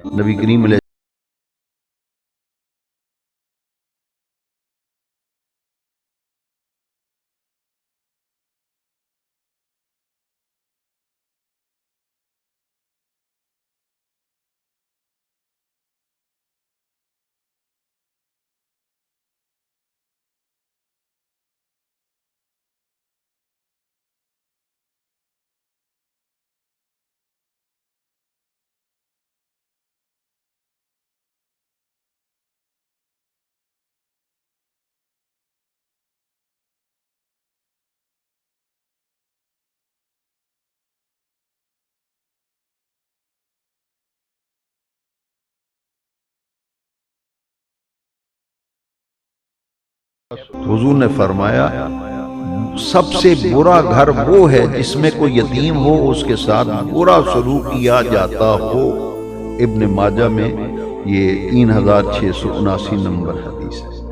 नबी करीम अलैहि हुजूर ने फरमाया, सबसे बुरा घर वो है जिसमें कोई यतीम हो, उसके साथ बुरा सलूक किया जाता हो। इब्न माजा में ये 3679 नंबर हदीस है।